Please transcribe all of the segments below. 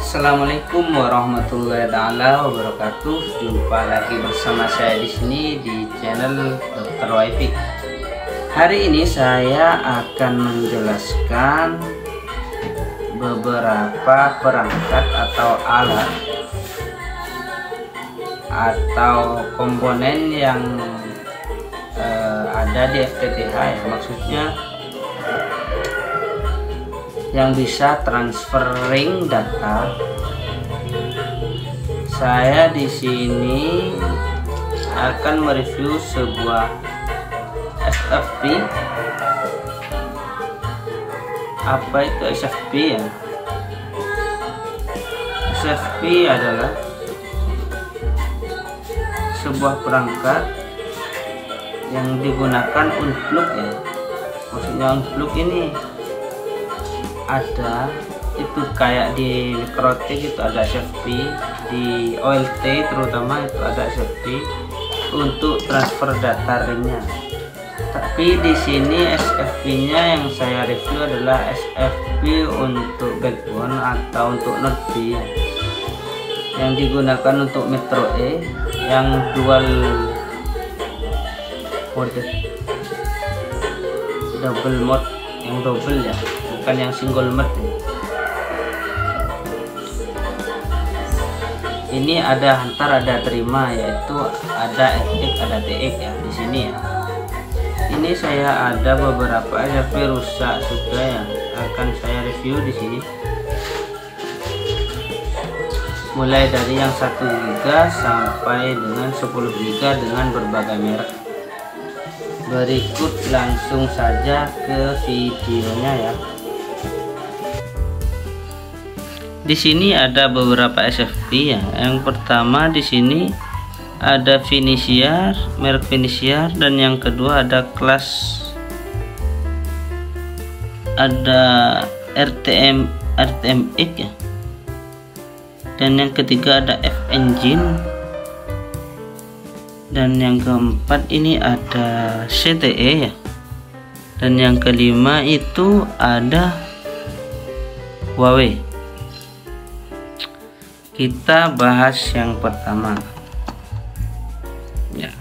Assalamualaikum warahmatullahi wabarakatuh. Jumpa lagi bersama saya di sini di channel Dr. Wifi. Hari ini saya akan menjelaskan beberapa perangkat atau alat atau komponen yang ada di FTTH ya, maksudnya yang bisa transferring data. Saya di sini akan mereview sebuah SFP. Apa itu SFP ya? SFP adalah sebuah perangkat yang digunakan unplug ya. Maksudnya unplug ini ada itu kayak di mikrotik itu ada SFP, di OLT terutama itu ada SFP untuk transfer data ringnya. Tapi di sini SFP-nya yang saya review adalah SFP untuk backbone atau untuk node B yang digunakan untuk Metro E yang dual mode, double mode, yang double ya, bukan yang single mode ya. Ini ada antar, ada terima, yaitu ada FX, ada TX ya di sini ya. Ini saya ada beberapa SFP rusak sudah yang akan saya review di sini. Mulai dari yang 1 GB sampai dengan 10 GB dengan berbagai merek. Berikut langsung saja ke videonya ya. Di sini ada beberapa SFP ya. Yang pertama di sini ada Finisiar, merek Finisiar, dan yang kedua ada kelas, ada RTMX ya. Dan yang ketiga ada F Engine. Dan yang keempat ini ada CTE ya. Dan yang kelima itu ada Huawei. Kita bahas yang pertama ya.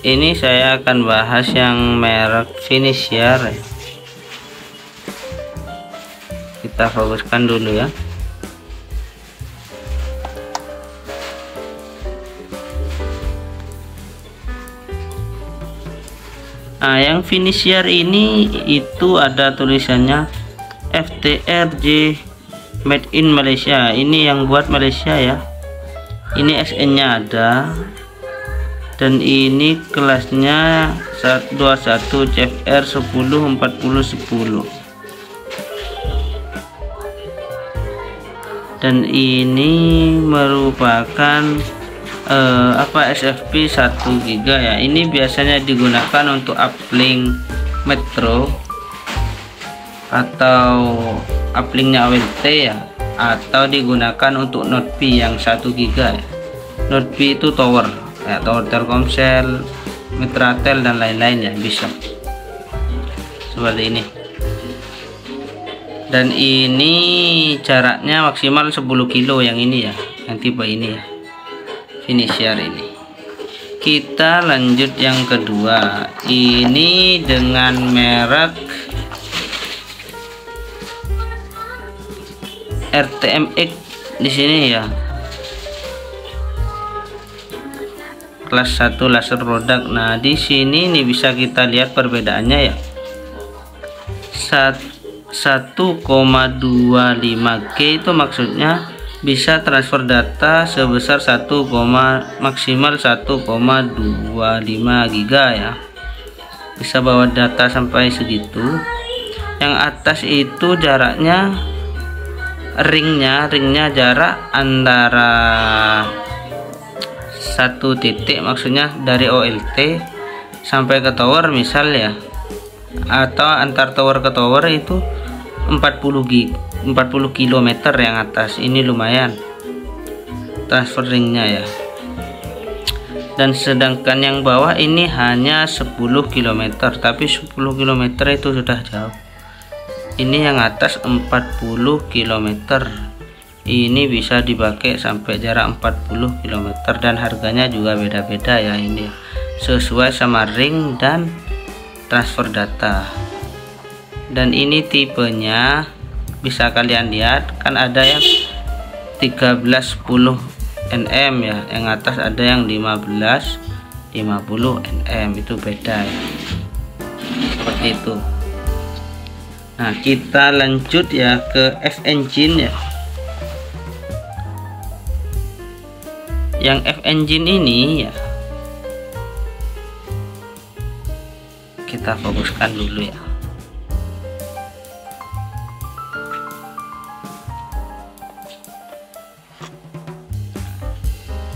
Ini saya akan bahas yang merek Finisiar ya. Kita fokuskan dulu ya. Nah, yang Finisiar ini itu ada tulisannya FTRJ Made in Malaysia. Ini yang buat Malaysia ya. Ini SN-nya ada. Dan ini kelasnya 21 CFR 10 40 10. Dan ini merupakan SFP 1 GB ya. Ini biasanya digunakan untuk uplink Metro atau uplinknya OLT ya, atau digunakan untuk node B yang 1 GB ya. Node B itu tower ya, tower Telkomsel, Mitratel dan lain-lain ya, bisa seperti ini. Dan ini jaraknya maksimal 10 kilo yang ini ya, yang tipe ini ya, Finisiar ini. Kita lanjut yang kedua. Ini dengan merek RTMX di sini ya. Kelas 1 laser produk. Nah, di sini nih bisa kita lihat perbedaannya ya. 1,25G itu maksudnya bisa transfer data sebesar maksimal 1,25 GB ya. Bisa bawa data sampai segitu. Yang atas itu jaraknya ringnya jarak antara satu titik, maksudnya dari OLT sampai ke tower misal ya, atau antar tower ke tower itu 40 km yang atas. Ini lumayan transferringnya ya. Dan sedangkan yang bawah ini hanya 10 km, tapi 10 km itu sudah jauh. Ini yang atas 40 km, ini bisa dipakai sampai jarak 40 km, dan harganya juga beda-beda ya, ini sesuai sama ring dan transfer data. Dan ini tipenya bisa kalian lihat, kan ada yang 1310 nm ya, yang atas ada yang 1550 nm, itu beda ya, seperti itu. Nah, kita lanjut ya ke F-engine ya. Yang F-engine ini ya, kita fokuskan dulu ya.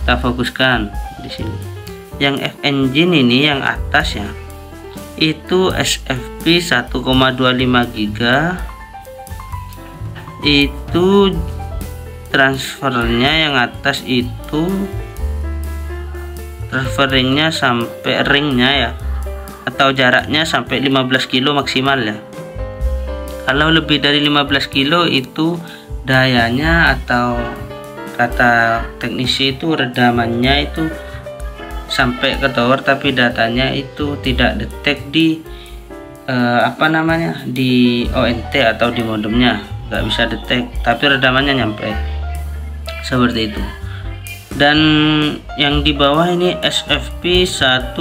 Kita fokuskan di sini. Yang F-engine ini yang atas ya, itu SFP 1,25 GB, itu transfernya yang atas itu transfernya sampai ringnya ya, atau jaraknya sampai 15 kilo maksimal ya. Kalau lebih dari 15 kilo itu dayanya, atau kata teknisi itu redamannya itu sampai ke tower, tapi datanya itu tidak detek di di ONT atau di modemnya, nggak bisa detek, tapi redamannya nyampe, seperti itu. Dan yang di bawah ini SFP 1,25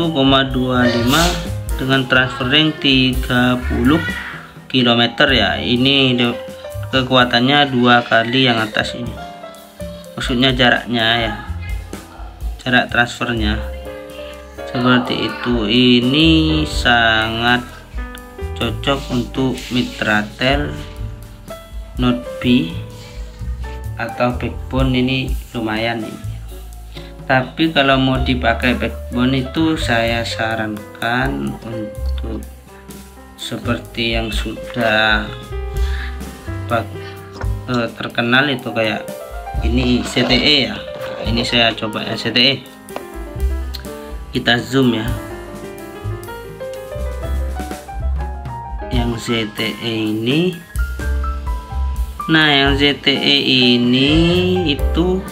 dengan transferring 30 km ya, ini kekuatannya 2 kali yang atas ini, maksudnya jaraknya ya, jarak transfernya seperti itu. Ini sangat cocok untuk Mitratel Note B atau backbone, ini lumayan ini. Tapi kalau mau dipakai backbone itu saya sarankan untuk seperti yang sudah terkenal itu, kayak ini ZTE ya. Ini saya coba ya, ZTE. Kita zoom ya, yang ZTE ini. Nah, yang ZTE ini itu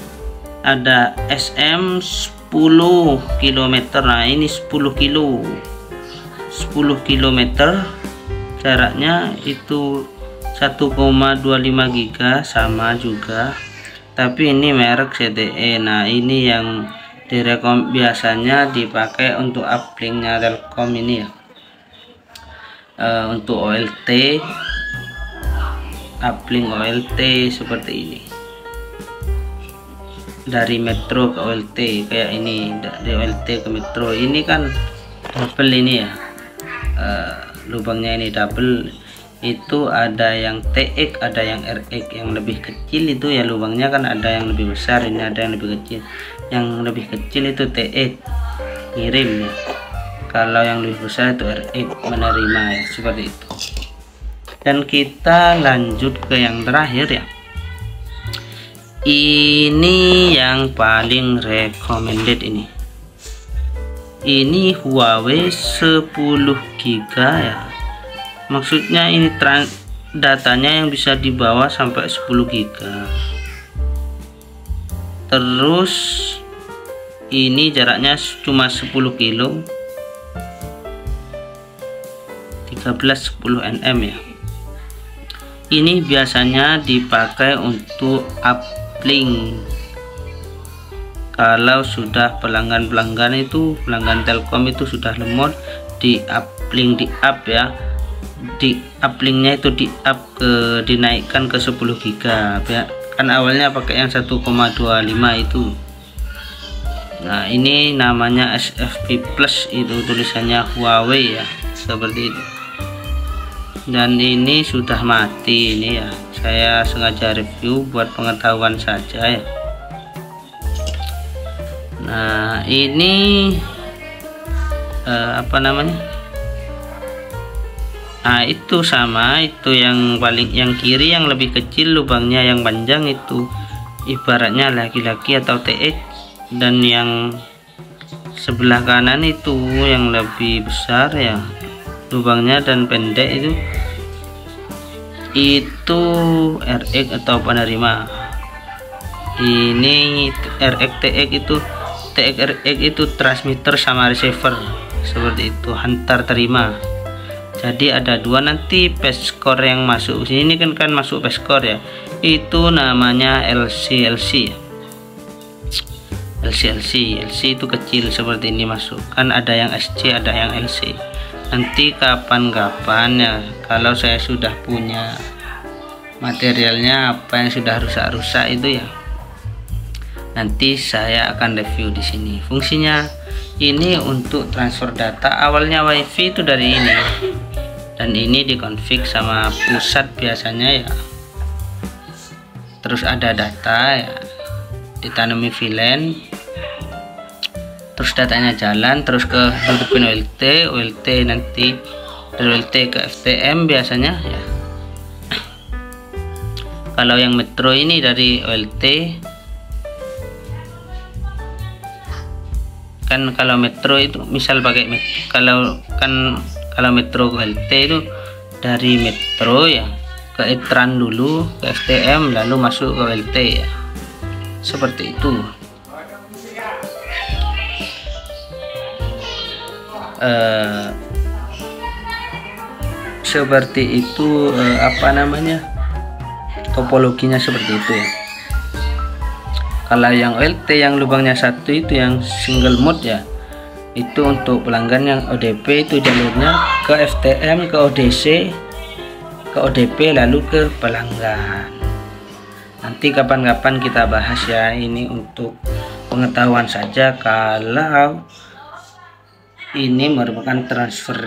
ada SM 10 km. Nah, ini 10 kilo 10 km jaraknya, itu 1,25 GB sama juga, tapi ini merek ZTE. Nah, ini yang biasanya dipakai untuk uplinknya Telkom ini ya, untuk OLT, uplink OLT seperti ini, dari Metro ke OLT kayak ini, dari OLT ke Metro. Ini kan double ini ya, lubangnya ini double. Itu ada yang TX, ada yang RX. Yang lebih kecil itu ya lubangnya kan ada yang lebih besar, ini ada yang lebih kecil. Yang lebih kecil itu TX ngirim ya, kalau yang lebih besar itu RX menerima ya, seperti itu. Dan kita lanjut ke yang terakhir ya, ini yang paling recommended ini Huawei 10 GB ya, maksudnya ini datanya yang bisa dibawa sampai 10 GB. Terus ini jaraknya cuma 10 kilo, 1310 nm ya. Ini biasanya dipakai untuk uplink. Kalau sudah pelanggan itu, pelanggan Telkom itu sudah lemot, di uplink, di up ya, di uplinknya itu di up ke, dinaikkan ke 10 GB ya. Kan awalnya pakai yang 1,25 itu. Nah, ini namanya SFP Plus, itu tulisannya Huawei ya, seperti itu. Dan ini sudah mati ini ya, saya sengaja review buat pengetahuan saja ya. Nah, ini nah, itu sama, itu yang paling, yang kiri yang lebih kecil lubangnya, yang panjang itu ibaratnya laki-laki atau TX, dan yang sebelah kanan itu yang lebih besar ya lubangnya dan pendek itu RX atau penerima. Ini RX TX itu RX itu transmitter sama receiver, seperti itu, hantar terima. Jadi ada dua nanti passcore yang masuk sini kan masuk passcore ya, itu namanya LC itu kecil seperti ini masuk, kan ada yang SC ada yang LC. Nanti kapan-kapan ya kalau saya sudah punya materialnya apa yang sudah rusak-rusak itu ya, nanti saya akan review di sini. Fungsinya ini untuk transfer data, awalnya WiFi itu dari ini, dan ini dikonfig sama pusat biasanya ya. Terus ada data ya, ditanami VLAN, terus datanya jalan, terus ke hidupin OLT nanti dari OLT ke FTM biasanya ya. Kalau yang Metro ini dari OLT kan, kalau Metro itu misal pakai kalau Metro ke OLT itu dari Metro ya ke Etran dulu ke FTM lalu masuk ke OLT ya, seperti itu. Seperti itu apa namanya, topologinya seperti itu ya. Kalau yang OLT yang lubangnya satu itu yang single mode ya, itu untuk pelanggan yang ODP itu jalurnya ke FTM, ke ODC, ke ODP lalu ke pelanggan. Nanti kapan-kapan kita bahas ya, ini untuk pengetahuan saja. Kalau ini merupakan transfer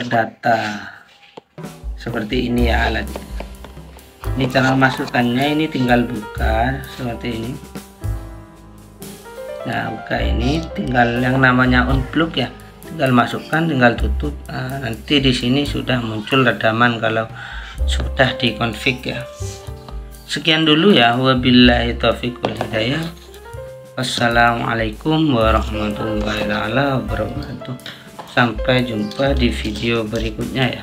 data seperti ini ya alatnya. Ini cara masukkannya, ini tinggal buka seperti ini. Nah, buka ini tinggal yang namanya unplug ya, tinggal masukkan, tinggal tutup. Nah, nanti di sini sudah muncul redaman kalau sudah dikonfig ya. Sekian dulu ya, wabillahi taufiq wal hidayah. Wassalamualaikum warahmatullahi wabarakatuh. Sampai jumpa di video berikutnya ya.